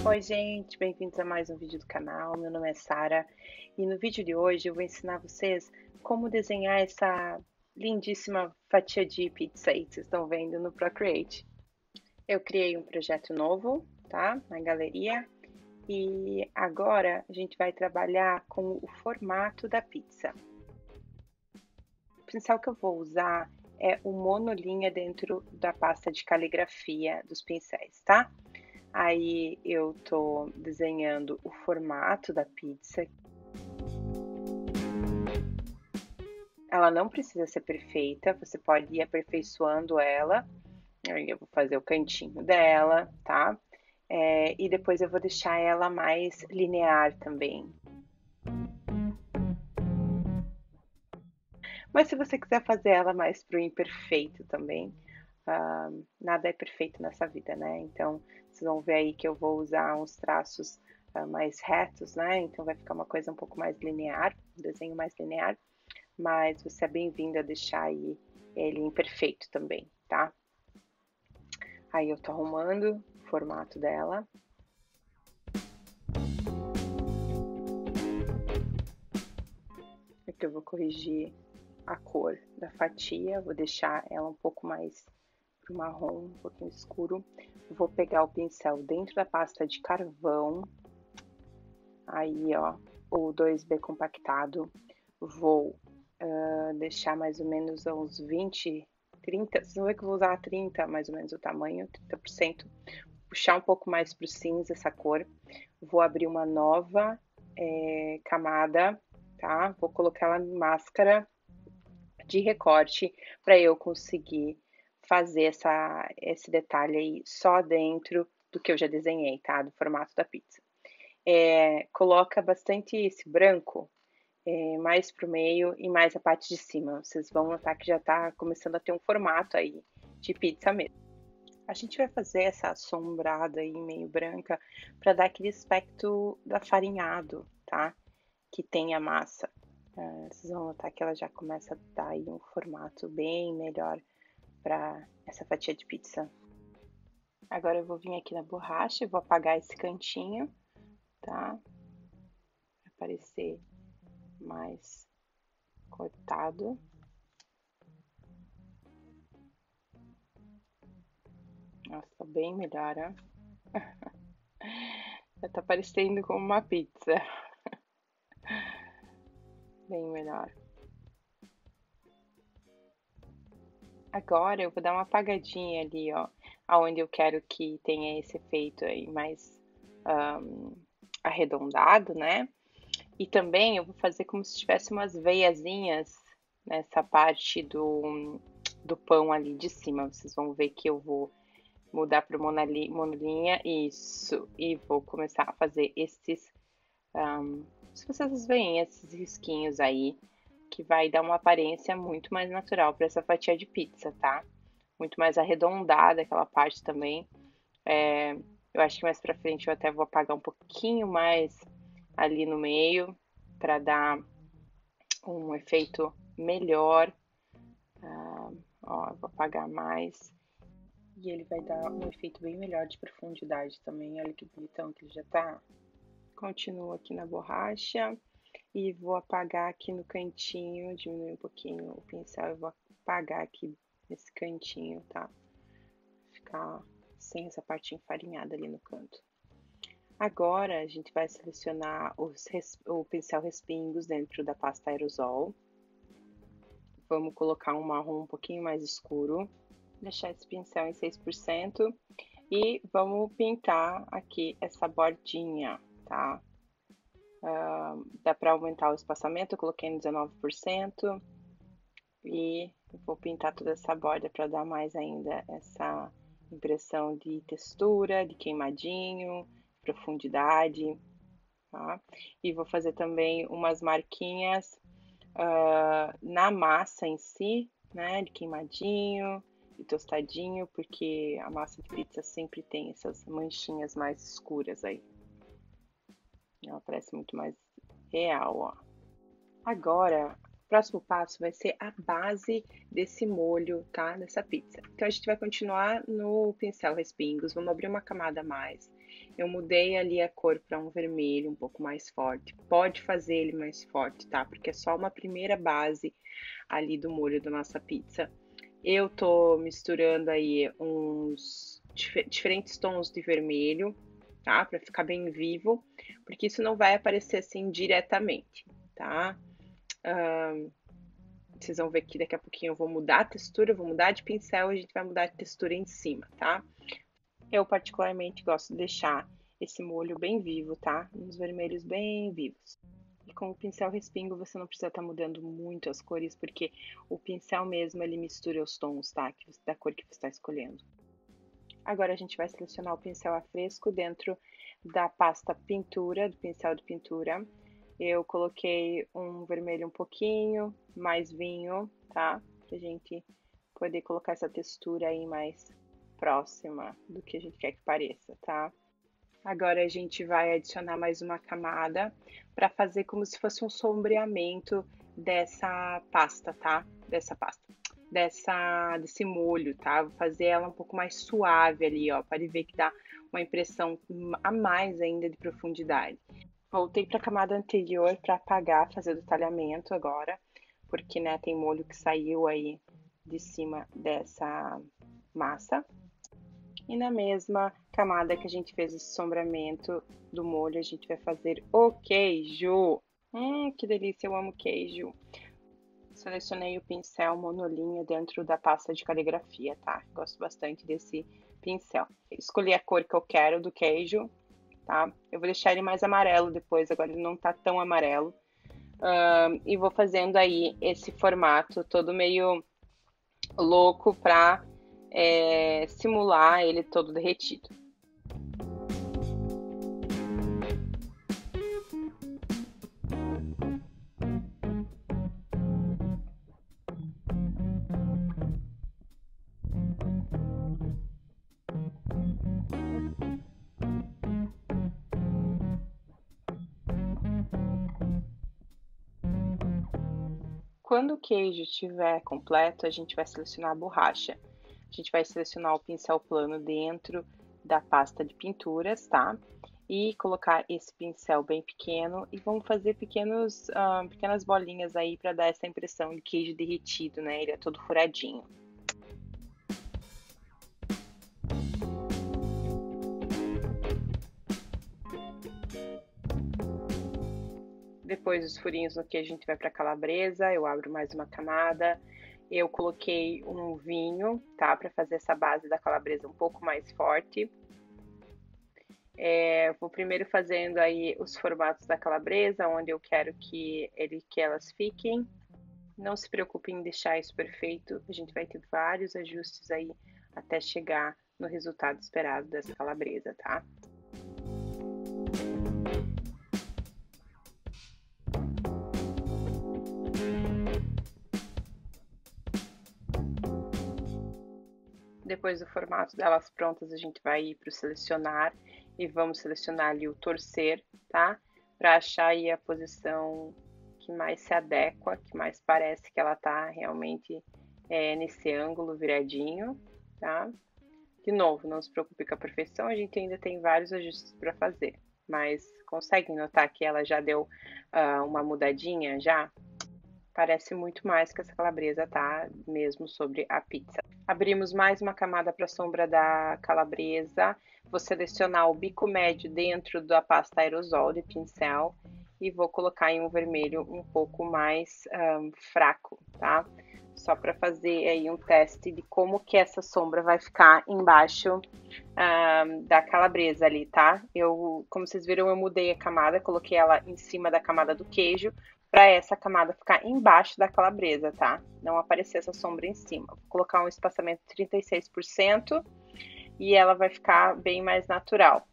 Oi gente, bem-vindos a mais um vídeo do canal. Meu nome é Sara e no vídeo de hoje eu vou ensinar vocês como desenhar essa lindíssima fatia de pizza aí que vocês estão vendo no Procreate. Eu criei um projeto novo, tá? Na galeria, e agora a gente vai trabalhar com o formato da pizza. O pincel que eu vou usar é o monolinha dentro da pasta de caligrafia dos pincéis, tá? Aí eu tô desenhando o formato da pizza. Ela não precisa ser perfeita, você pode ir aperfeiçoando ela. Aí eu vou fazer o cantinho dela, tá? E depois eu vou deixar ela mais linear também. Mas se você quiser fazer ela mais pro imperfeito também, nada é perfeito nessa vida, né? Então, vocês vão ver aí que eu vou usar uns traços mais retos, né? Então, vai ficar uma coisa um pouco mais linear, um desenho mais linear, mas você é bem-vindo a deixar aí ele imperfeito também, tá? Aí eu tô arrumando o formato dela. Aqui eu vou corrigir a cor da fatia, vou deixar ela um pouco mais pro marrom, um pouquinho escuro. Vou pegar o pincel dentro da pasta de carvão, aí ó, o 2B compactado, vou deixar mais ou menos uns 20, 30, vocês vão ver que eu vou usar 30, mais ou menos o tamanho, 30%, puxar um pouco mais pro cinza essa cor, vou abrir uma nova camada, tá? Vou colocar ela em máscara de recorte para eu conseguir fazer esse detalhe aí só dentro do que eu já desenhei, tá? Do formato da pizza. Coloca bastante esse branco mais pro meio e mais a parte de cima. Vocês vão notar que já tá começando a ter um formato aí de pizza mesmo. A gente vai fazer essa assombrada aí meio branca para dar aquele aspecto do afarinhado, tá? Que tem a massa. Vocês vão notar que ela já começa a dar aí um formato bem melhor para essa fatia de pizza. Agora eu vou vir aqui na borracha e vou apagar esse cantinho, tá? Para parecer mais cortado. Nossa, tá bem melhor, ó. Já tá parecendo como uma pizza. Bem melhor. Agora eu vou dar uma apagadinha ali, ó, aonde eu quero que tenha esse efeito aí mais arredondado, né? E também eu vou fazer como se tivesse umas veiazinhas nessa parte do pão ali de cima. Vocês vão ver que eu vou mudar para monolinha, isso, e vou começar a fazer se vocês veem esses risquinhos aí, que vai dar uma aparência muito mais natural para essa fatia de pizza, tá? Muito mais arredondada aquela parte também. Eu acho que mais pra frente eu até vou apagar um pouquinho mais ali no meio para dar um efeito melhor. Ó, eu vou apagar mais. E ele vai dar um efeito bem melhor de profundidade também. Olha que bonitão que ele já tá. Continuo aqui na borracha. E vou apagar aqui no cantinho, diminuir um pouquinho o pincel e vou apagar aqui nesse cantinho, tá? Ficar sem essa parte enfarinhada ali no canto. Agora a gente vai selecionar o pincel respingos dentro da pasta aerosol. Vamos colocar um marrom um pouquinho mais escuro. Deixar esse pincel em 6% e vamos pintar aqui essa bordinha, tá? Dá para aumentar o espaçamento, eu coloquei no 19% e vou pintar toda essa borda para dar mais ainda essa impressão de textura, de queimadinho, profundidade, tá? E vou fazer também umas marquinhas na massa em si, né, de queimadinho e tostadinho, porque a massa de pizza sempre tem essas manchinhas mais escuras aí. Ela parece muito mais real, ó. Agora, o próximo passo vai ser a base desse molho, tá? Dessa pizza. Então, a gente vai continuar no pincel respingos, vamos abrir uma camada a mais. Eu mudei ali a cor para um vermelho um pouco mais forte. Pode fazer ele mais forte, tá? Porque é só uma primeira base ali do molho da nossa pizza. Eu tô misturando aí uns diferentes tons de vermelho, tá? Para ficar bem vivo, porque isso não vai aparecer assim diretamente, tá? Vocês vão ver que daqui a pouquinho eu vou mudar a textura, vou mudar de pincel e a gente vai mudar a textura em cima, tá? Eu particularmente gosto de deixar esse molho bem vivo, tá? Uns vermelhos bem vivos. E com o pincel respingo você não precisa estar mudando muito as cores, porque o pincel mesmo ele mistura os tons, tá? Da cor que você está escolhendo. Agora a gente vai selecionar o pincel a fresco dentro da pasta pintura, do pincel de pintura. Eu coloquei um vermelho um pouquinho, mais vinho, tá? Pra gente poder colocar essa textura aí mais próxima do que a gente quer que pareça, tá? Agora a gente vai adicionar mais uma camada para fazer como se fosse um sombreamento dessa pasta, tá? Desse molho, tá? Vou fazer ela um pouco mais suave ali, ó. Pode ver que dá uma impressão a mais ainda de profundidade. Voltei para a camada anterior para apagar, fazer o talhamento agora, porque, né, tem molho que saiu aí de cima dessa massa. E na mesma camada que a gente fez esse sombreamento do molho, a gente vai fazer o queijo. Que delícia, eu amo queijo. Selecionei o pincel monolinha dentro da pasta de caligrafia, tá? Gosto bastante desse pincel. Escolhi a cor que eu quero do queijo, tá? Eu vou deixar ele mais amarelo depois, agora ele não tá tão amarelo. E vou fazendo aí esse formato todo meio louco pra simular ele todo derretido. Quando o queijo estiver completo, a gente vai selecionar a borracha. A gente vai selecionar o pincel plano dentro da pasta de pinturas, tá? E colocar esse pincel bem pequeno e vamos fazer pequenas bolinhas aí para dar essa impressão de queijo derretido, né? Ele é todo furadinho. Depois dos furinhos no queijo, a gente vai para a calabresa. Eu abro mais uma camada. Eu coloquei um vinho, tá? Para fazer essa base da calabresa um pouco mais forte. Vou primeiro fazendo aí os formatos da calabresa, onde eu quero que elas fiquem. Não se preocupe em deixar isso perfeito. A gente vai ter vários ajustes aí até chegar no resultado esperado dessa calabresa, tá? Depois do formato delas prontas, a gente vai ir para o selecionar e vamos selecionar ali o torcer, tá? Para achar aí a posição que mais se adequa, que mais parece que ela tá realmente nesse ângulo viradinho, tá? De novo, não se preocupe com a perfeição, a gente ainda tem vários ajustes para fazer, mas consegue notar que ela já deu uma mudadinha já? Parece muito mais que essa calabresa tá mesmo sobre a pizza. Abrimos mais uma camada para a sombra da calabresa. Vou selecionar o bico médio dentro da pasta aerosol de pincel e vou colocar em um vermelho um pouco mais fraco, tá? Só para fazer aí um teste de como que essa sombra vai ficar embaixo da calabresa ali, tá? Como vocês viram, eu mudei a camada, coloquei ela em cima da camada do queijo, para essa camada ficar embaixo da calabresa, tá? Não aparecer essa sombra em cima. Vou colocar um espaçamento de 36% e ela vai ficar bem mais natural.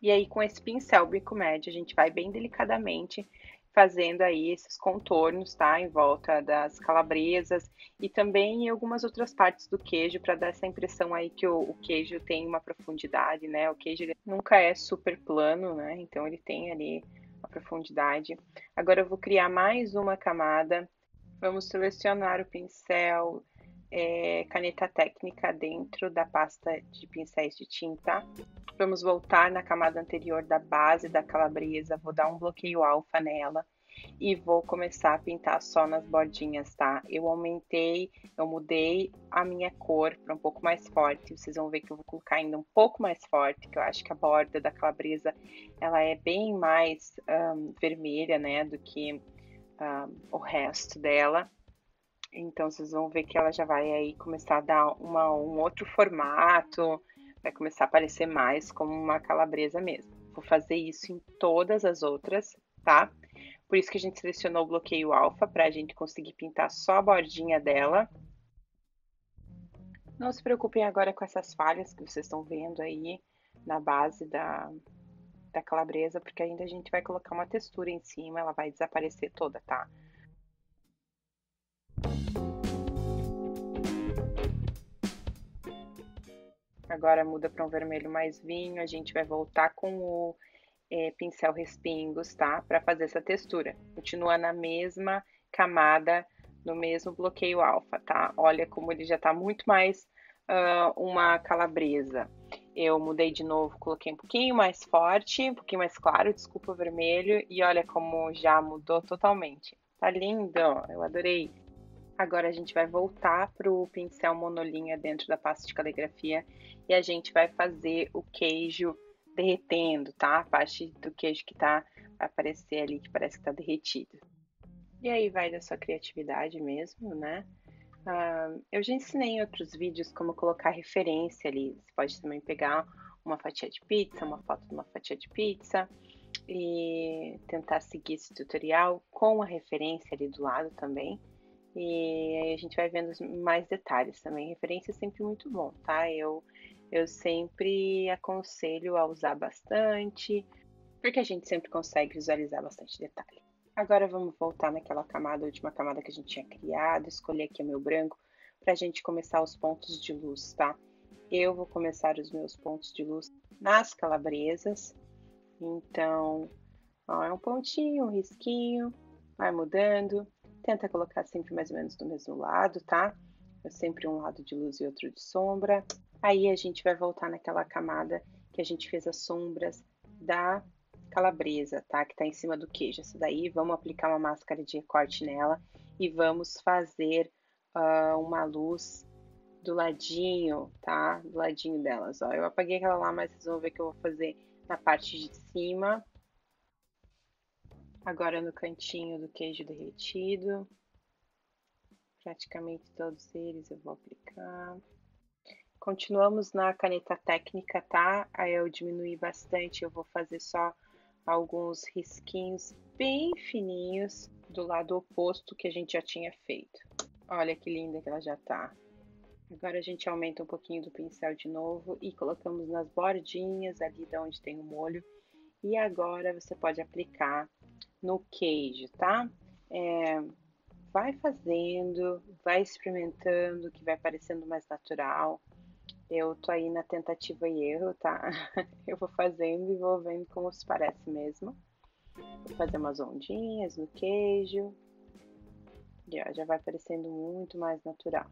E aí, com esse pincel bico médio, a gente vai bem delicadamente fazendo aí esses contornos, tá? Em volta das calabresas e também em algumas outras partes do queijo para dar essa impressão aí que o queijo tem uma profundidade, né? O queijo nunca é super plano, né? Então ele tem ali a profundidade. Agora eu vou criar mais uma camada. Vamos selecionar o pincel, caneta técnica dentro da pasta de pincéis de tinta. Vamos voltar na camada anterior da base da calabresa, vou dar um bloqueio alfa nela e vou começar a pintar só nas bordinhas, tá? Eu mudei a minha cor para um pouco mais forte. Vocês vão ver que eu vou colocar ainda um pouco mais forte, que eu acho que a borda da calabresa, ela é bem mais vermelha, né, do que o resto dela. Então, vocês vão ver que ela já vai aí começar a dar um outro formato, vai começar a parecer mais como uma calabresa mesmo. Vou fazer isso em todas as outras, tá? Por isso que a gente selecionou o bloqueio alfa, para a gente conseguir pintar só a bordinha dela. Não se preocupem agora com essas falhas que vocês estão vendo aí na base da calabresa, porque ainda a gente vai colocar uma textura em cima, ela vai desaparecer toda, tá? Agora muda para um vermelho mais vinho, a gente vai voltar com o pincel respingos, tá? Para fazer essa textura. Continua na mesma camada, no mesmo bloqueio alfa, tá? Olha como ele já tá muito mais uma calabresa. Eu mudei de novo, coloquei um pouquinho mais forte, um pouquinho mais claro, desculpa o vermelho, e olha como já mudou totalmente. Tá lindo, eu adorei. Agora a gente vai voltar pro pincel monolinha dentro da pasta de caligrafia e a gente vai fazer o queijo derretendo, tá? A parte do queijo que vai aparecer ali, que parece que tá derretido. E aí vai da sua criatividade mesmo, né? Eu já ensinei em outros vídeos como colocar referência ali. Você pode também pegar uma fatia de pizza, uma foto de uma fatia de pizza e tentar seguir esse tutorial com a referência ali do lado também. E aí a gente vai vendo mais detalhes também. Referência é sempre muito bom, tá? Eu sempre aconselho a usar bastante, porque a gente sempre consegue visualizar bastante detalhe. Agora vamos voltar naquela camada, a última camada que a gente tinha criado, escolher aqui o meu branco, pra gente começar os pontos de luz, tá? Eu vou começar os meus pontos de luz nas calabresas. Então, ó, é um pontinho, um risquinho, vai mudando. Tenta colocar sempre mais ou menos do mesmo lado, tá? É sempre um lado de luz e outro de sombra. Aí a gente vai voltar naquela camada que a gente fez as sombras da calabresa, tá? Que tá em cima do queijo. Essa daí, vamos aplicar uma máscara de recorte nela e vamos fazer uma luz do ladinho, tá? Do ladinho delas, ó. Eu apaguei aquela lá, mas vocês vão ver que eu vou fazer na parte de cima. Agora no cantinho do queijo derretido. Praticamente todos eles eu vou aplicar. Continuamos na caneta técnica, tá? Aí eu diminui bastante, eu vou fazer só alguns risquinhos bem fininhos do lado oposto que a gente já tinha feito. Olha que linda que ela já tá. Agora a gente aumenta um pouquinho do pincel de novo e colocamos nas bordinhas ali de onde tem o molho. E agora você pode aplicar no queijo, tá? Vai fazendo, vai experimentando, que vai parecendo mais natural. Eu tô aí na tentativa e erro, tá? Eu vou fazendo e vou vendo como se parece mesmo. Vou fazer umas ondinhas no queijo. E ó, já vai parecendo muito mais natural.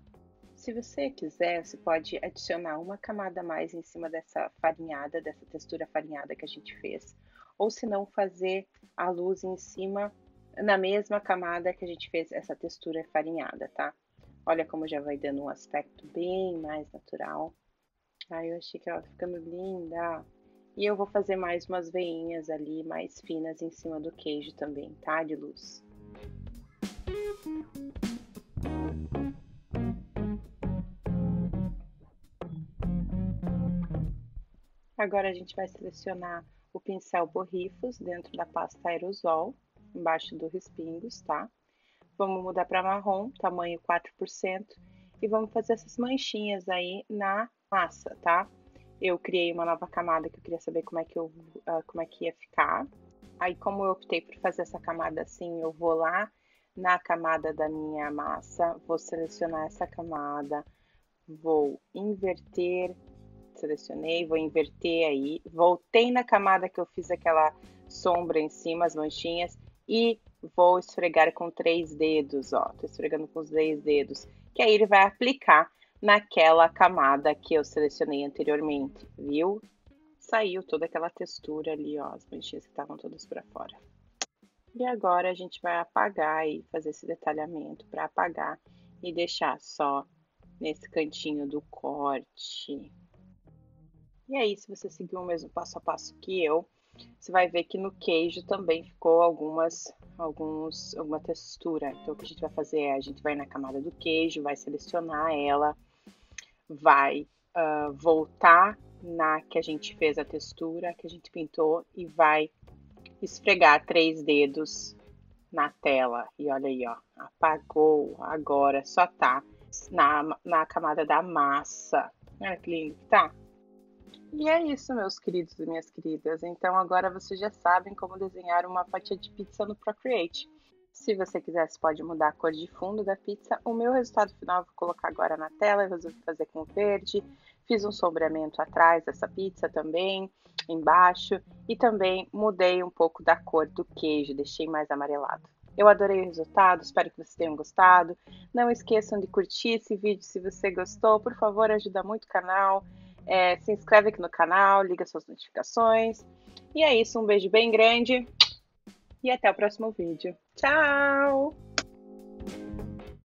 Se você quiser, você pode adicionar uma camada a mais em cima dessa farinhada, dessa textura farinhada que a gente fez. Ou se não, fazer a luz em cima, na mesma camada que a gente fez essa textura farinhada, tá? Olha como já vai dando um aspecto bem mais natural. Ai, eu achei que ela tá ficando linda. E eu vou fazer mais umas veinhas ali, mais finas em cima do queijo também, tá? De luz. Agora a gente vai selecionar o pincel borrifos dentro da pasta aerosol, embaixo do respingos, tá? Vamos mudar para marrom, tamanho 4%, e vamos fazer essas manchinhas aí na massa, tá? Eu criei uma nova camada que eu queria saber como é que ia ficar. Aí, como eu optei por fazer essa camada assim, eu vou lá na camada da minha massa, vou selecionar essa camada, vou inverter, selecionei, vou inverter aí, voltei na camada que eu fiz aquela sombra em cima, as manchinhas, e vou esfregar com 3 dedos, ó. Tô esfregando com os 3 dedos, que aí ele vai aplicar naquela camada que eu selecionei anteriormente, viu? Saiu toda aquela textura ali, ó, as manchinhas que estavam todas para fora. E agora a gente vai apagar e fazer esse detalhamento para apagar e deixar só nesse cantinho do corte. E aí, se você seguir o mesmo passo a passo que eu, você vai ver que no queijo também ficou alguma textura. Então, o que a gente vai fazer é, a gente vai na camada do queijo, vai selecionar ela, vai voltar na que a gente fez a textura, que a gente pintou, e vai esfregar 3 dedos na tela. E olha aí, ó, apagou, agora só tá na camada da massa. Olha que lindo que tá. E é isso, meus queridos e minhas queridas. Então agora vocês já sabem como desenhar uma fatia de pizza no Procreate. Se você quiser, você pode mudar a cor de fundo da pizza. O meu resultado final eu vou colocar agora na tela. Eu resolvi fazer com verde. Fiz um sombreamento atrás dessa pizza também, embaixo. E também mudei um pouco da cor do queijo, deixei mais amarelado. Eu adorei o resultado, espero que vocês tenham gostado. Não esqueçam de curtir esse vídeo se você gostou. Por favor, ajuda muito o canal. Se inscreve aqui no canal, liga suas notificações. E é isso, um beijo bem grande e até o próximo vídeo. Tchau!